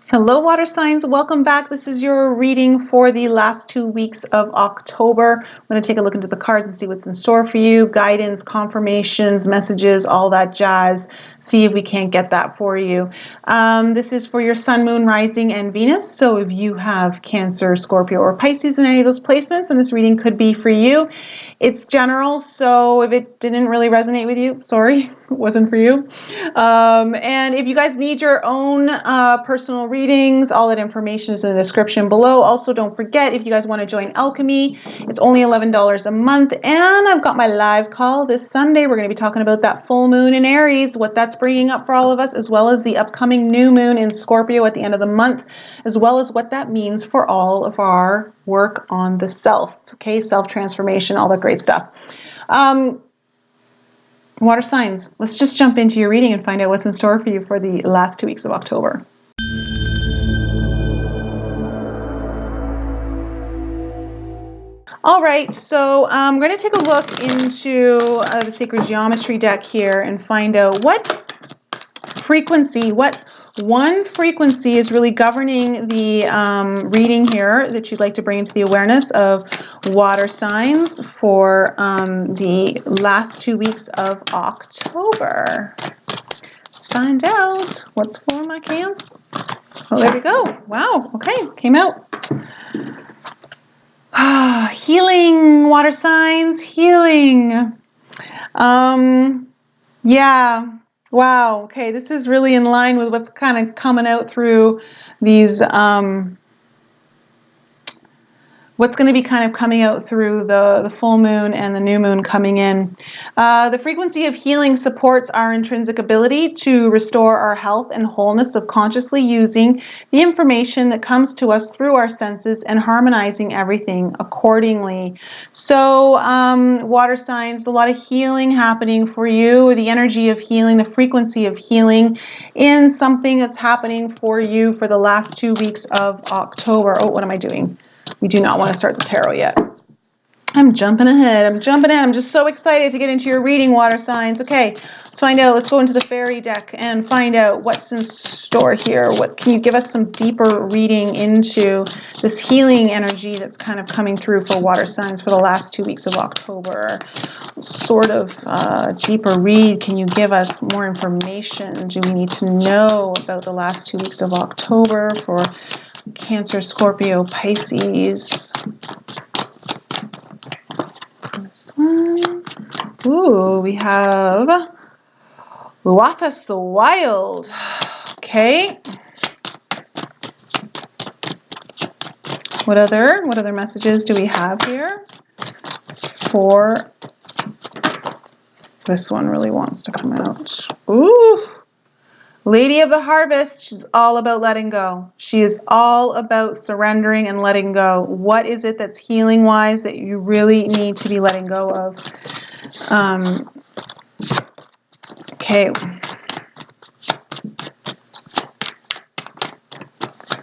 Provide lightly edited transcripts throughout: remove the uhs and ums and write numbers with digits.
Hello, water signs. Welcome back. This is your reading for the last 2 weeks of October. I'm going to take a look into the cards and see what's in store for you. Guidance, confirmations, messages, all that jazz. See if we can't get that for you. This is for your sun, moon, rising, and Venus. So if you have Cancer, Scorpio, or Pisces in any of those placements, then this reading could be for you. It's general, so if it didn't really resonate with you, sorry, it wasn't for you. And if you guys need your own personal readings, all that information is in the description below. Also, don't forget, if you guys want to join Alchemy, it's only $11 a month. And I've got my live call this Sunday. We're going to be talking about that full moon in Aries, what that's bringing up for all of us, as well as the upcoming new moon in Scorpio at the end of the month, as well as what that means for all of our work on the self, okay, self-transformation, all that great stuff. Water signs, let's just jump into your reading and find out what's in store for you for the last 2 weeks of October. All right, so I'm going to take a look into the Sacred Geometry deck here and find out what frequency, what one frequency is really governing the reading here that you'd like to bring into the awareness of water signs for the last 2 weeks of October. Let's find out what's for my cans. Oh, there we go. Wow. Okay, came out. Healing, water signs, healing. Yeah. Wow. Okay, this is really in line with what's kind of coming out through these, what's going to be kind of coming out through the full moon and the new moon coming in. The frequency of healing supports our intrinsic ability to restore our health and wholeness of consciously using the information that comes to us through our senses and harmonizing everything accordingly. So water signs, a lot of healing happening for you, the energy of healing, the frequency of healing in something that's happening for you for the last 2 weeks of October. Oh, what am I doing? We do not want to start the tarot yet. I'm jumping ahead. I'm jumping in. I'm just so excited to get into your reading, water signs. Okay, let's find out. Let's go into the fairy deck and find out what's in store here. What can you give us some deeper reading into this healing energy that's kind of coming through for water signs for the last 2 weeks of October? Sort of deeper read. Can you give us more information? Do we need to know about the last 2 weeks of October for Cancer, Scorpio, Pisces? This one. Ooh, we have Luathas the Wild. Okay. What other messages do we have here for this one? Really wants to come out. Ooh. Lady of the Harvest, she's all about letting go. She is all about surrendering and letting go. What is it that's healing-wise that you really need to be letting go of? Okay. Are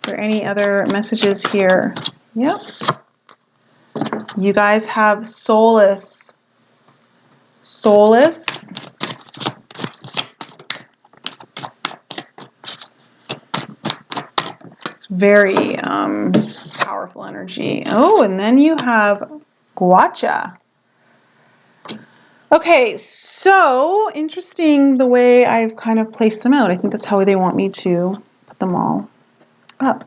there any other messages here? Yep. You guys have solace. Solace. Very powerful energy. Oh, and then you have Guacha. Okay, so interesting the way I've kind of placed them out. I think that's how they want me to put them all up.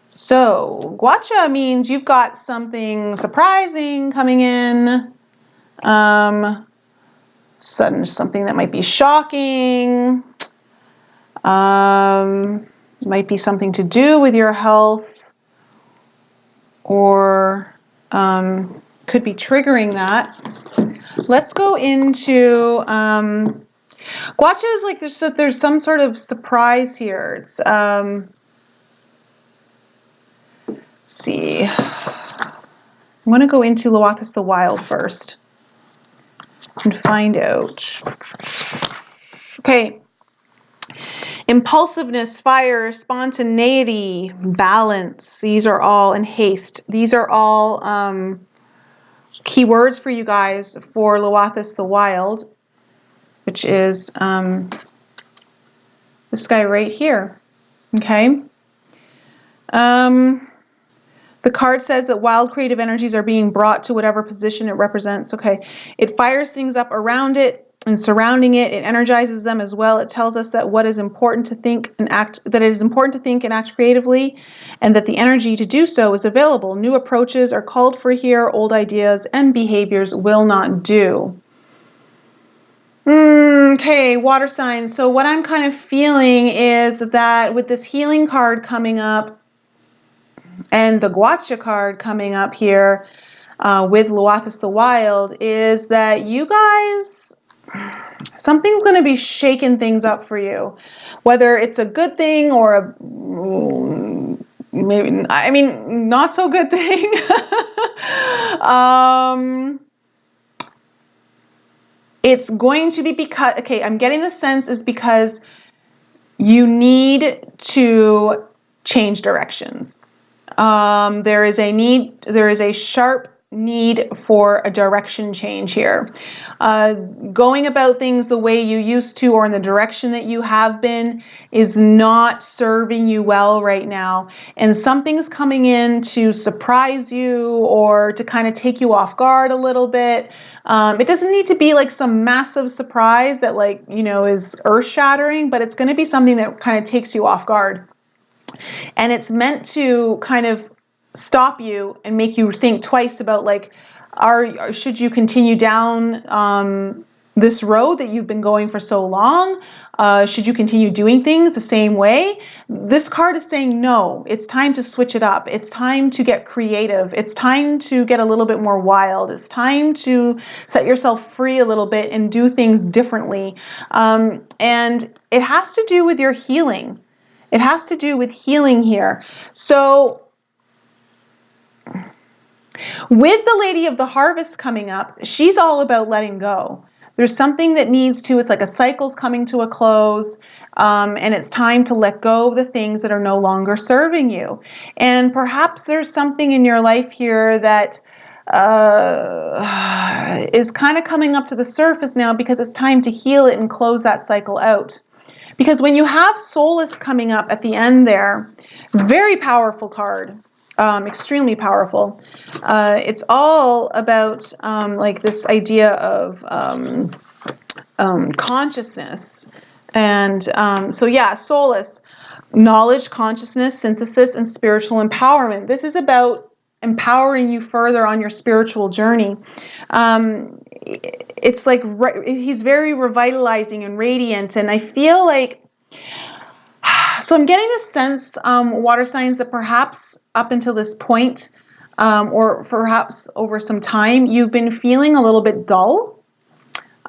So Guacha means you've got something surprising coming in. Sudden something that might be shocking. Might be something to do with your health, or could be triggering that. Let's go into Guacha is like there's some sort of surprise here. It's let's see. I'm going to go into Luathas the Wild first and find out. Okay. Impulsiveness, fire, spontaneity, balance. These are all, and haste. These are all key words for you guys for Luathas the Wild, which is This guy right here. Okay. The card says that wild creative energies are being brought to whatever position it represents. Okay. It fires things up around it and surrounding it. It energizes them as well. It tells us that what is important to think and act, that it is important to think and act creatively, and that the energy to do so is available. New approaches are called for here. Old ideas and behaviors will not do. Okay, water signs. So what I'm kind of feeling is that with this healing card coming up, and the Gwacha card coming up here with Luathis the Wild, is that you guys, something's going to be shaking things up for you. Whether it's a good thing or a, maybe, I mean, not so good thing. It's going to be because, okay, I'm getting the sense is because you need to change directions. There is a sharp need for a direction change here. Going about things the way you used to or in the direction that you have been is not serving you well right now. And something's coming in to surprise you or to kind of take you off guard a little bit. It doesn't need to be like some massive surprise that like, you know, is earth-shattering, but it's going to be something that kind of takes you off guard. And it's meant to kind of stop you and make you think twice about like, should you continue down this road that you've been going for so long? Should you continue doing things the same way? This card is saying no. It's time to switch it up. It's time to get creative. It's time to get a little bit more wild. It's time to set yourself free a little bit and do things differently. And it has to do with your healing. It has to do with healing here. So with the Lady of the Harvest coming up, she's all about letting go. There's something that needs to, it's like a cycle's coming to a close, and it's time to let go of the things that are no longer serving you. And perhaps there's something in your life here that is kind of coming up to the surface now because it's time to heal it and close that cycle out. Because when you have Solace coming up at the end there, very powerful card, extremely powerful. It's all about like this idea of consciousness. And so yeah, Solace, knowledge, consciousness, synthesis, and spiritual empowerment. This is about empowering you further on your spiritual journey. It's like he's very revitalizing and radiant, and I feel like, so I'm getting this sense, water signs, that perhaps up until this point, or perhaps over some time, you've been feeling a little bit dull.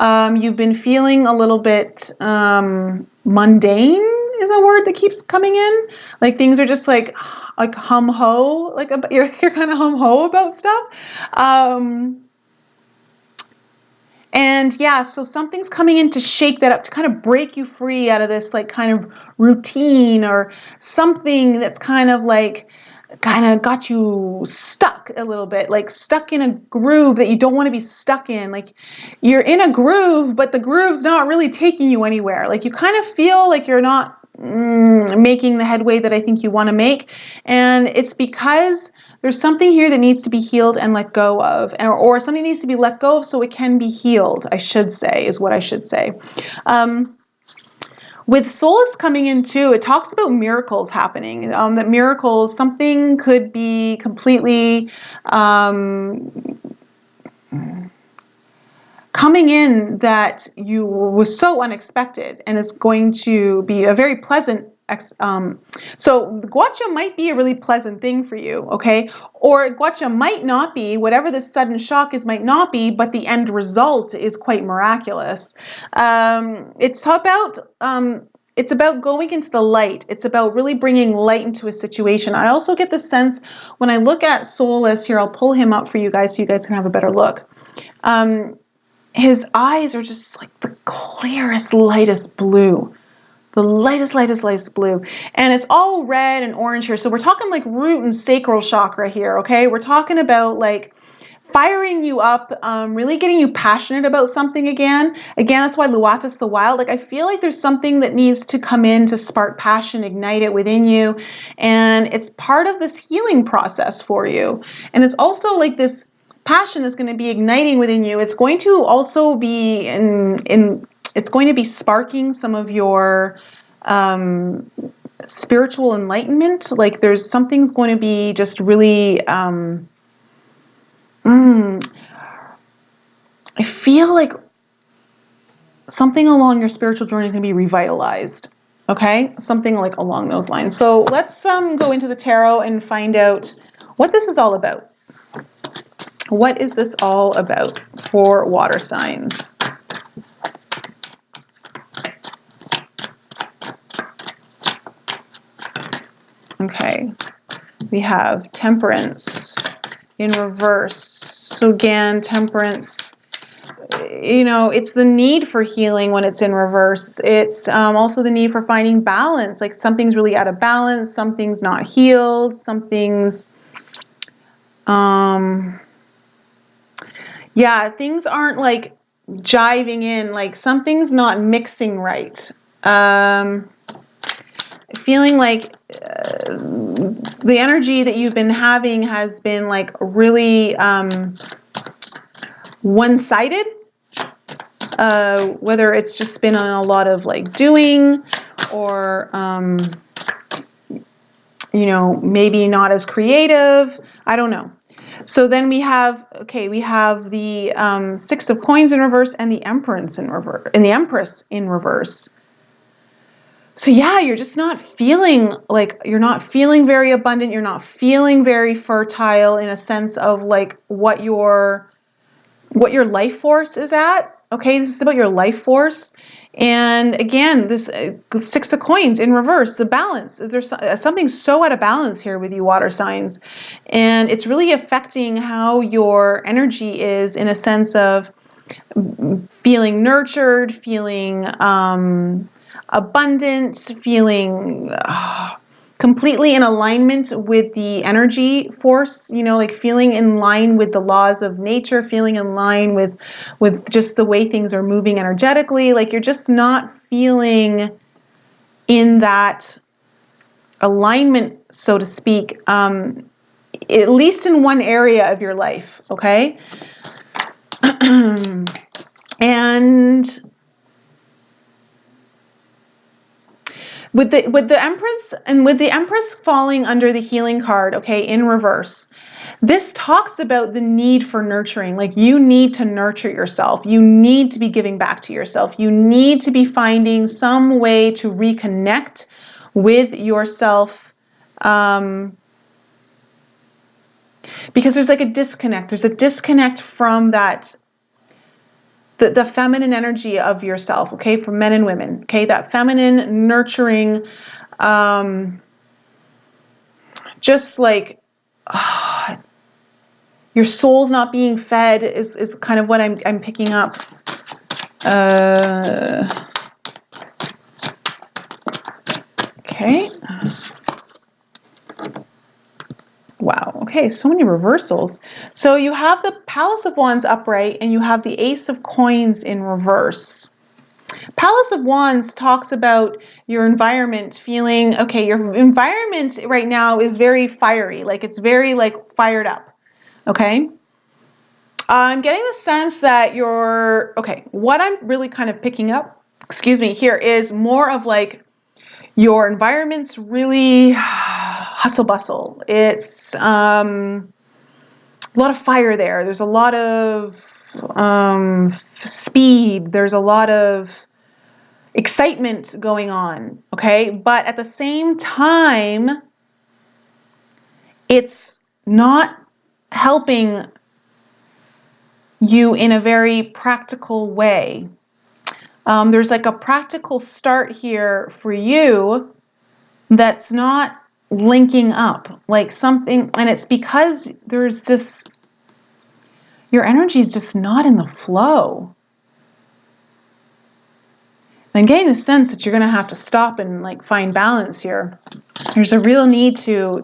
You've been feeling a little bit mundane is a word that keeps coming in. Like things are just like hum-ho, like you're kind of hum-ho about stuff. And yeah, so something's coming in to shake that up, to kind of break you free out of this like kind of routine or something that's kind of got you stuck a little bit, like stuck in a groove that you don't want to be stuck in. Like you're in a groove, but the groove's not really taking you anywhere. Like you kind of feel like you're not making the headway that I think you want to make. And it's because there's something here that needs to be healed and let go of, or something needs to be let go of so it can be healed, I should say, is what I should say. With Solace coming in too, it talks about miracles happening, that miracles, something could be completely coming in that was so unexpected, and it's going to be a very pleasant so Gwacha might be a really pleasant thing for you, okay? Or Gwacha might not be, whatever this sudden shock is might not be, but the end result is quite miraculous. It's about going into the light. It's about really bringing light into a situation. I also get the sense when I look at Solace here, I'll pull him up for you guys so you guys can have a better look. His eyes are just like the clearest, lightest blue. The lightest blue. And it's all red and orange here. So we're talking like root and sacral chakra here, okay? We're talking about like firing you up, really getting you passionate about something again. Again, that's why Luathis the Wild, like I feel like there's something that needs to come in to spark passion, ignite it within you. And it's part of this healing process for you. And it's also like this passion that's going to be igniting within you. It's going to also be it's going to be sparking some of your spiritual enlightenment. Like there's something's going to be just really I feel like something along your spiritual journey is going to be revitalized. Okay? Something like along those lines. So let's go into the tarot and find out what this is all about. What is this all about for water signs? Okay. We have Temperance in reverse. So again, Temperance, you know, it's the need for healing when it's in reverse. It's also the need for finding balance. Like something's really out of balance, something's not healed, something's, yeah, things aren't like jiving in, like something's not mixing right. Feeling like the energy that you've been having has been like really one-sided, whether it's just been on a lot of like doing or you know, maybe not as creative, I don't know. So then we have, okay, we have the Six of Coins in reverse and the Empress in reverse, and the Empress in reverse. So yeah, you're just not feeling like, you're not feeling very abundant. You're not feeling very fertile in a sense of like what your life force is at. Okay, this is about your life force. And again, this Six of Coins in reverse, the balance. There's something so out of balance here with you water signs. And it's really affecting how your energy is in a sense of feeling nurtured, feeling abundant, feeling completely in alignment with the energy force, you know, like feeling in line with the laws of nature, feeling in line with just the way things are moving energetically. Like you're just not feeling in that alignment, so to speak, at least in one area of your life, okay? And with the Empress and with the Empress falling under the healing card, okay, in reverse, this talks about the need for nurturing. Like you need to nurture yourself. You need to be giving back to yourself. You need to be finding some way to reconnect with yourself, because there's like a disconnect. There's a disconnect from that. The feminine energy of yourself, okay, for men and women, okay, that feminine nurturing, just like your soul's not being fed is kind of what I'm picking up. Okay. Wow. Okay, so many reversals. So you have the Palace of Wands upright and you have the Ace of Coins in reverse. Palace of Wands talks about your environment feeling, okay, your environment right now is very fiery, like it's very like fired up, okay? I'm getting the sense that okay, what I'm really kind of picking up, excuse me, here is more of like your environment's really hustle bustle. It's a lot of fire there. There's a lot of speed. There's a lot of excitement going on, okay? But at the same time, it's not helping you in a very practical way. There's like a practical start here for you that's not linking up, like something, and it's because there's just, your energy is just not in the flow. I'm getting the sense that you're going to have to stop and like find balance here. There's a real need to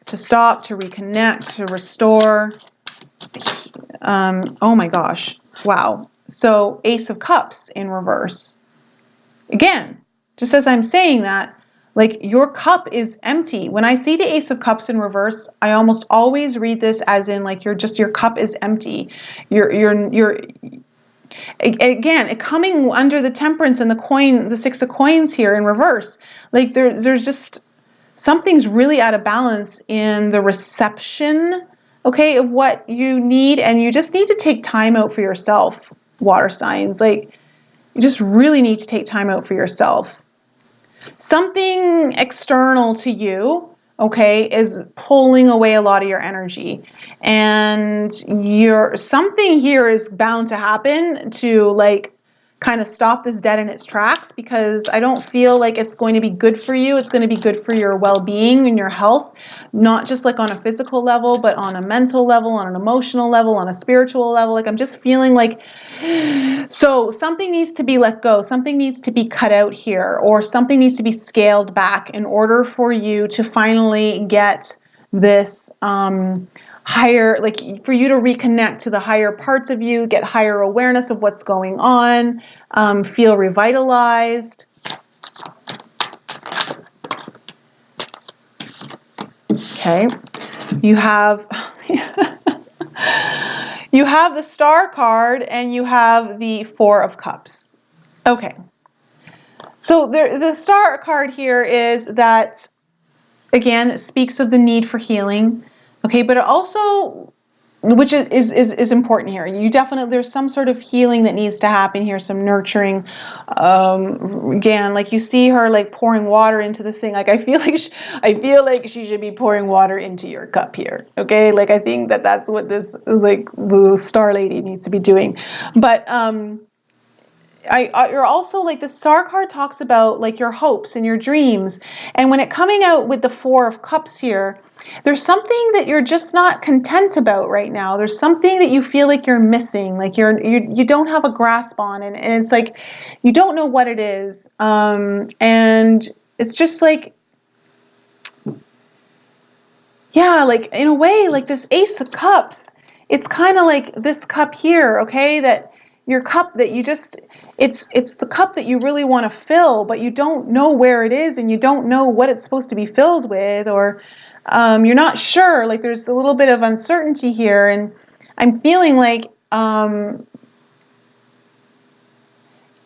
to stop, to reconnect, to restore. Oh my gosh. Wow. So Ace of Cups in reverse. Again, just as I'm saying that, like your cup is empty. When I see the Ace of Cups in reverse, I almost always read this as in like your cup is empty. You're again, coming under the Temperance and the Six of Coins here in reverse. Like there's just something's really out of balance in the reception, okay, of what you need, and you just need to take time out for yourself, water signs. Like you just really need to take time out for yourself. Something external to you, okay, is pulling away a lot of your energy, and something here is bound to happen to like kind of stop this dead in its tracks, because I don't feel like it's going to be good for you. It's going to be good for your well-being and your health, not just like on a physical level, but on a mental level, on an emotional level, on a spiritual level. Like I'm just feeling like, so something needs to be let go, something needs to be cut out here, or something needs to be scaled back in order for you to finally get this higher, like for you to reconnect to the higher parts of you, get higher awareness of what's going on, feel revitalized. Okay, you have you have the Star card and you have the Four of Cups. Okay, so the Star card here is that, again, it speaks of the need for healing. Okay, but it also, which is important here. You definitely, there's some sort of healing that needs to happen here, some nurturing. Again, like you see her like pouring water into this thing. Like I feel like she should be pouring water into your cup here. Okay, like I think that's what this like the Star Lady needs to be doing. But you're also like the Star card talks about like your hopes and your dreams, and when it coming out with the Four of Cups here, there's something that you're just not content about right now. There's something that you feel like you're missing, like you don't have a grasp on, and it's like you don't know what it is, and it's just like, yeah, like in a way, like this Ace of Cups, it's kind of like this cup here, okay, that your cup that you just, it's the cup that you really want to fill, but you don't know where it is, and you don't know what it's supposed to be filled with, or you're not sure. Like there's a little bit of uncertainty here, and I'm feeling like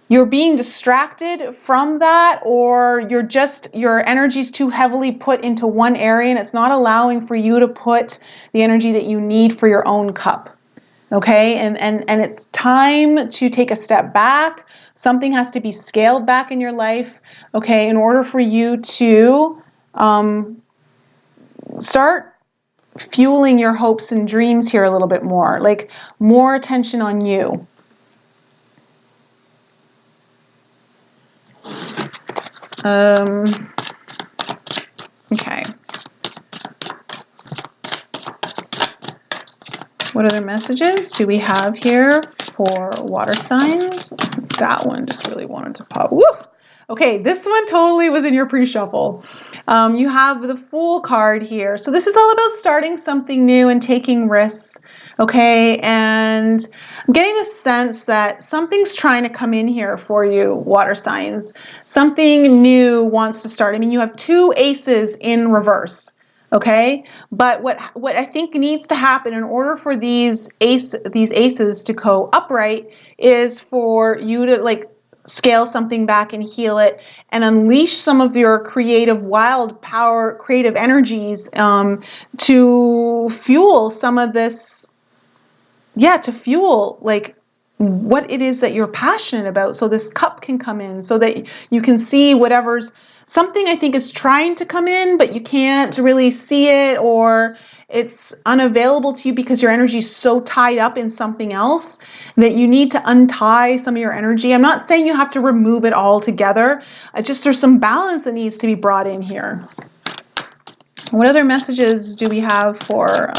you're being distracted from that, or your energy's too heavily put into one area, and it's not allowing for you to put the energy that you need for your own cup. Okay, and it's time to take a step back. Something has to be scaled back in your life, okay, in order for you to start fueling your hopes and dreams here a little bit more, like more attention on you. Okay. What other messages do we have here for water signs? That one just really wanted to pop. Woo! Okay, this one totally was in your pre-shuffle. You have the Fool card here. So this is all about starting something new and taking risks, okay? And I'm getting the sense that something's trying to come in here for you, water signs. Something new wants to start. I mean, you have two aces in reverse. Okay, but what I think needs to happen in order for these aces to go upright is for you to like scale something back and heal it and unleash some of your creative wild power, creative energies to fuel some of this, to fuel like what it is that you're passionate about, so this cup can come in, so that you can see whatever's something I think is trying to come in, but you can't really see it, or it's unavailable to you because your energy is so tied up in something else that you need to untie some of your energy. I'm not saying you have to remove it all together. Just there's some balance that needs to be brought in here. What other messages do we have for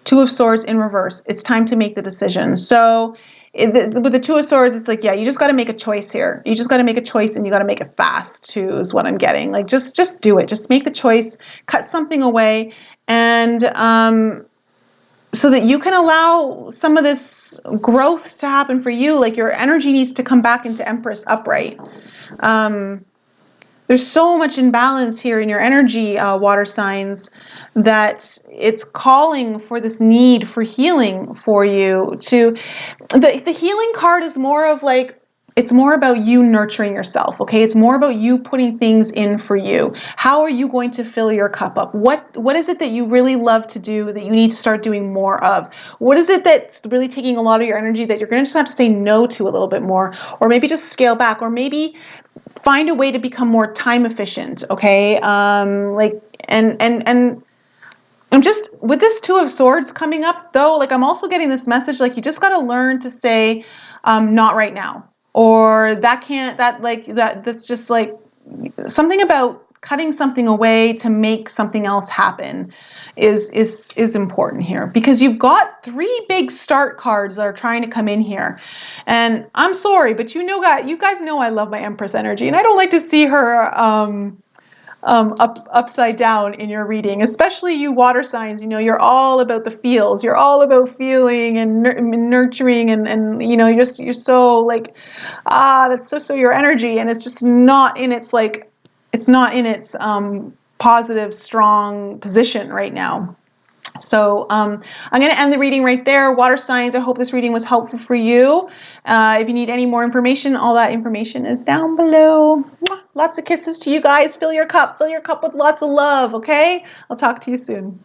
Two of Swords in reverse? It's time to make the decision. So with the Two of Swords, it's like, yeah, you just got to make a choice here. You just got to make a choice, and you got to make it fast too, is what I'm getting. Like, just do it. Just make the choice, cut something away, and so that you can allow some of this growth to happen for you. Like, your energy needs to come back into Empress upright. There's so much imbalance here in your energy, water signs, that it's calling for this need for healing for you. The healing card is more of like, it's more about you nurturing yourself, okay? It's more about you putting things in for you. How are you going to fill your cup up? What is it that you really love to do that you need to start doing more of? What is it that's really taking a lot of your energy that you're going to just have to say no to a little bit more, or maybe just scale back, or maybe find a way to become more time efficient, okay? And I'm just, with this Two of Swords coming up though, like, I'm also getting this message, like, you just got to learn to say, not right now, or that's just like something about cutting something away to make something else happen is important here, because you've got three big start cards that are trying to come in here. And I'm sorry, but you guys know I love my Empress energy, and I don't like to see her upside down in your reading, especially you water signs. You're all about the feels. You're all about feeling and nurturing, and you're so like, that's so your energy, and it's just not in its like, it's not in its positive, strong position right now. So I'm going to end the reading right there. Water signs, I hope this reading was helpful for you. If you need any more information, all that information is down below. Mwah! Lots of kisses to you guys. Fill your cup with lots of love, okay? I'll talk to you soon.